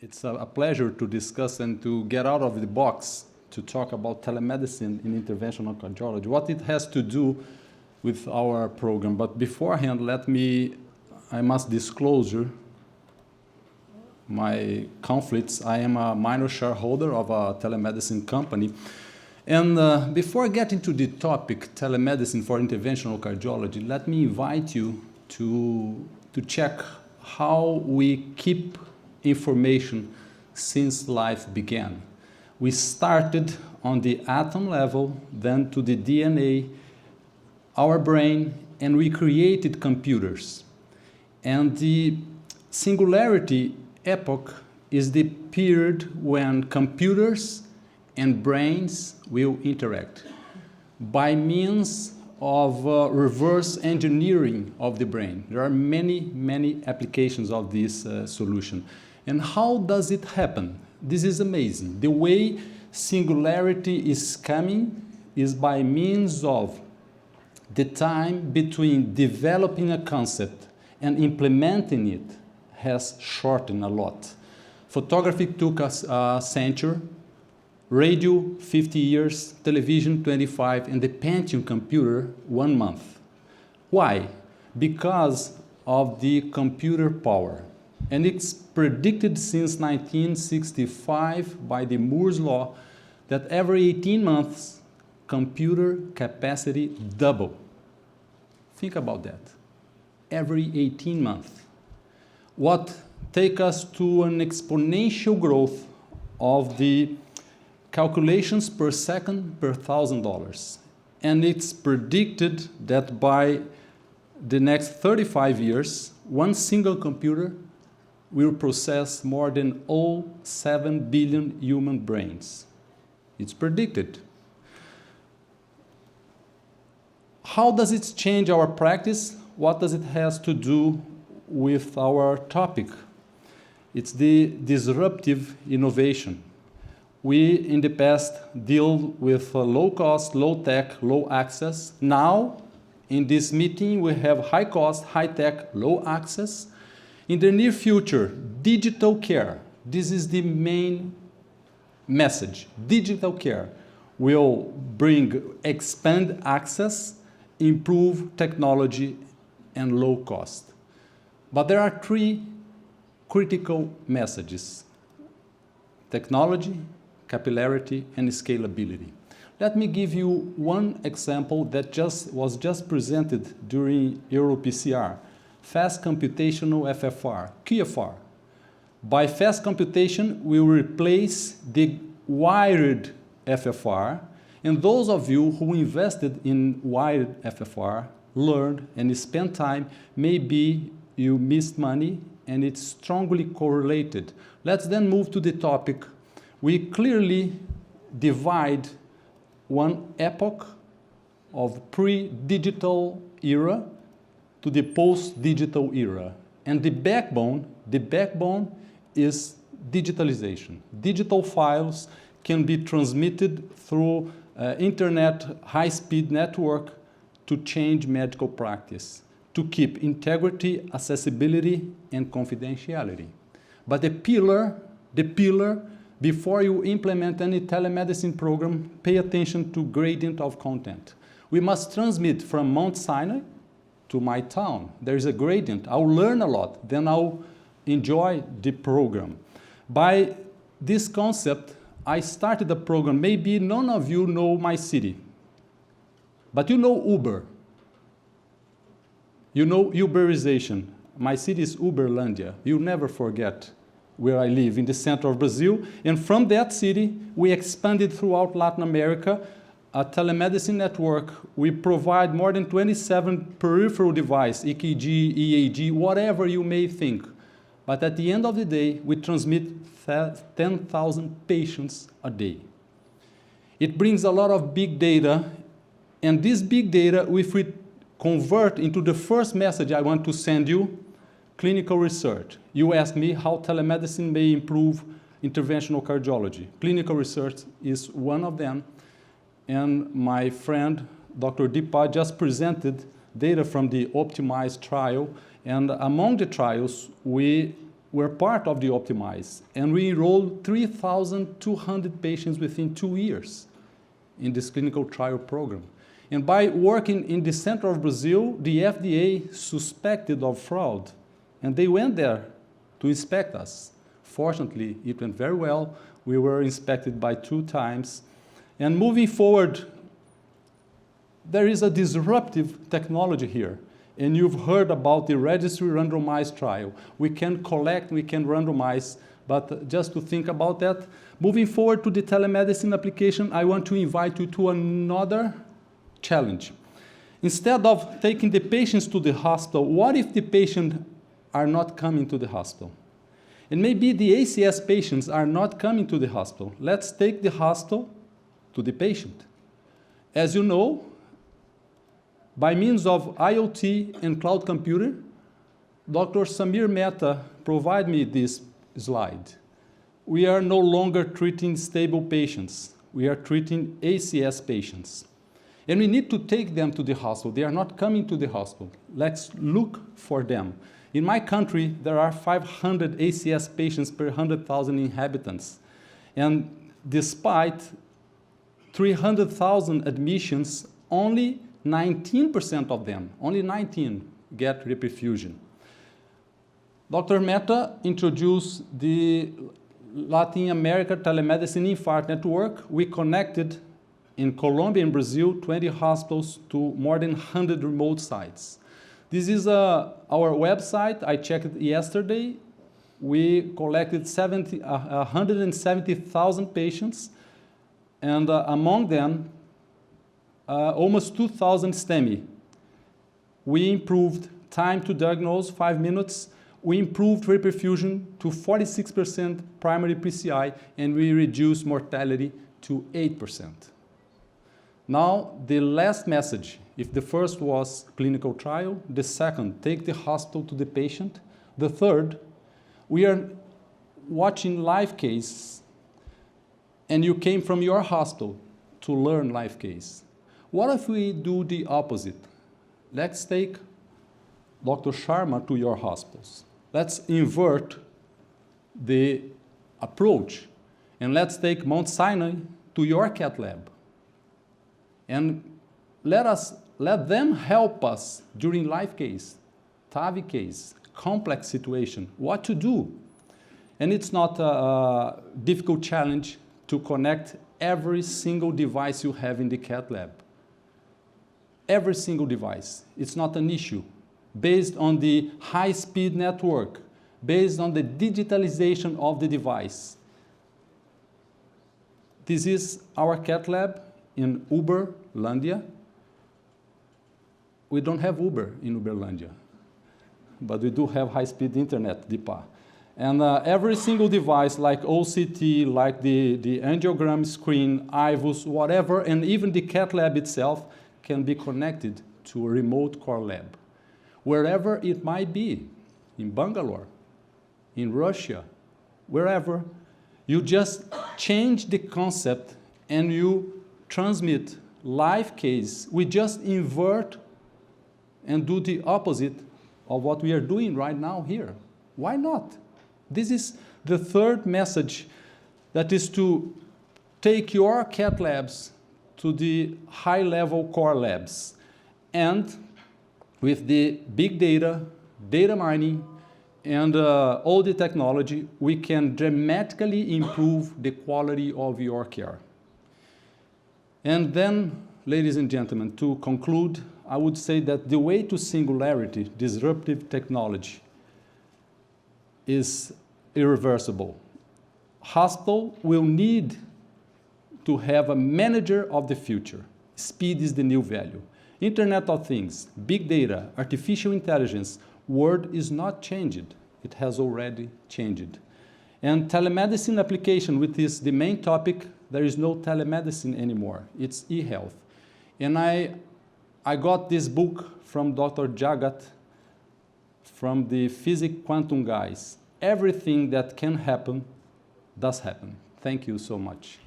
It's a pleasure to discuss and to get out of the box to talk about telemedicine in interventional cardiology, what it has to do with our program. But beforehand, I must disclose my conflicts. I am a minor shareholder of a telemedicine company. And before getting to the topic, telemedicine for interventional cardiology, let me invite you to check how we keep information since life began. We started on the atom level, then to the DNA, our brain, and we created computers. And the singularity epoch is the period when computers and brains will interact by means of reverse engineering of the brain. There are many, many applications of this solution. And how does it happen? This is amazing. The way singularity is coming is by means of the time between developing a concept and implementing it has shortened a lot. Photography took us a century, radio 50 years, television 25, and the Pentium computer 1 month. Why? Because of the computer power. And it's predicted since 1965 by the Moore's law that every 18 months, computer capacity double. Think about that. Every 18 months. What takes us to an exponential growth of the calculations per second per $1,000. And it's predicted that by the next 35 years, one single computer will process more than 7 billion human brains. It's predicted. How does it change our practice? What does it have to do with our topic? It's the disruptive innovation. We, in the past, deal with low cost, low tech, low access. Now, in this meeting, we have high cost, high tech, low access. In the near future, digital care. This is the main message. Digital care will expand access, improve technology, and low cost. But there are 3 critical messages: technology, capillarity, and scalability. Let me give you one example that was just presented during EuroPCR. Fast computational FFR, QFR. By fast computation, we will replace the wired FFR, and those of you who invested in wired FFR learned and spent time, maybe you missed money, and it's strongly correlated. Let's then move to the topic. We clearly divide one epoch of pre-digital era to the post-digital era. And the backbone is digitalization. Digital files can be transmitted through internet high-speed network to change medical practice, to keep integrity, accessibility, and confidentiality. But the pillar, before you implement any telemedicine program, pay attention to gradient of content. We must transmit from Mount Sinai to my town. There is a gradient. I'll learn a lot, then I'll enjoy the program. By this concept, I started a program. Maybe none of you know my city, but you know Uber. You know Uberization. My city is Uberlandia. You'll never forget where I live, in the center of Brazil. And from that city, we expanded throughout Latin America a telemedicine network. We provide more than 27 peripheral devices, EKG, EAG, whatever you may think. But at the end of the day, we transmit 10,000 patients a day. It brings a lot of big data, and this big data, if we convert into the first message I want to send you, clinical research. You asked me how telemedicine may improve interventional cardiology. Clinical research is one of them. And my friend, Dr. Deepa, just presented data from the optimized trial. And among the trials, we were part of the Optimize, and we enrolled 3,200 patients within 2 years in this clinical trial program. And by working in the center of Brazil, the FDA suspected of fraud, and they went there to inspect us. Fortunately, it went very well. We were inspected by 2 times. And moving forward, there is a disruptive technology here. And you've heard about the registry randomized trial. We can collect, we can randomize, but just to think about that, moving forward to the telemedicine application, I want to invite you to another challenge. Instead of taking the patients to the hospital, what if the patients are not coming to the hospital? And maybe the ACS patients are not coming to the hospital. Let's take the hospital to the patient. As you know, by means of IoT and cloud computer, Dr. Samir Mehta provided me this slide. We are no longer treating stable patients. We are treating ACS patients. And we need to take them to the hospital. They are not coming to the hospital. Let's look for them. In my country, there are 500 ACS patients per 100,000 inhabitants. And despite 300,000 admissions, only 19% of them, only 19, get reperfusion. Dr. Mehta introduced the Latin America Telemedicine Infarct Network. We connected in Colombia and Brazil 20 hospitals to more than 100 remote sites. This is our website. I checked it yesterday. We collected 170,000 patients, and among them, almost 2,000 STEMI. We improved time to diagnose, 5 minutes. We improved reperfusion to 46% primary PCI, and we reduced mortality to 8%. Now, the last message. If the first was clinical trial, the second, take the hospital to the patient. The third, we are watching live case, and you came from your hospital to learn live case. What if we do the opposite? Let's take Dr. Sharma to your hospitals. Let's invert the approach, and let's take Mount Sinai to your CAD Lab. And let them help us during live case, TAVI case, complex situation, what to do. And it's not a difficult challenge to connect every single device you have in the CAD Lab. Every single device. It's not an issue. Based on the high-speed network, based on the digitalization of the device. This is our CAD Lab in Uberlandia. We don't have Uber in Uberlandia, but we do have high-speed internet, DIPA. And every single device, like OCT, like the angiogram screen, IVUS, whatever, and even the CAD Lab itself can be connected to a remote core lab, wherever it might be, in Bangalore, in Russia, wherever. You just change the concept and you transmit live case. We just invert and do the opposite of what we are doing right now here. Why not? This is the third message, that is to take your CAD labs to the high-level core labs. And with the big data, data mining, and all the technology, we can dramatically improve the quality of your care. And then, ladies and gentlemen, to conclude, I would say that the way to singularity, disruptive technology, is irreversible. Hospital will need to have a manager of the future. Speed is the new value. Internet of Things, big data, artificial intelligence, world is not changed. It has already changed. And telemedicine application, which is the main topic, there is no telemedicine anymore. It's e-health. And I got this book from Dr. Jagat, from the physics quantum guys. Everything that can happen does happen. Thank you so much.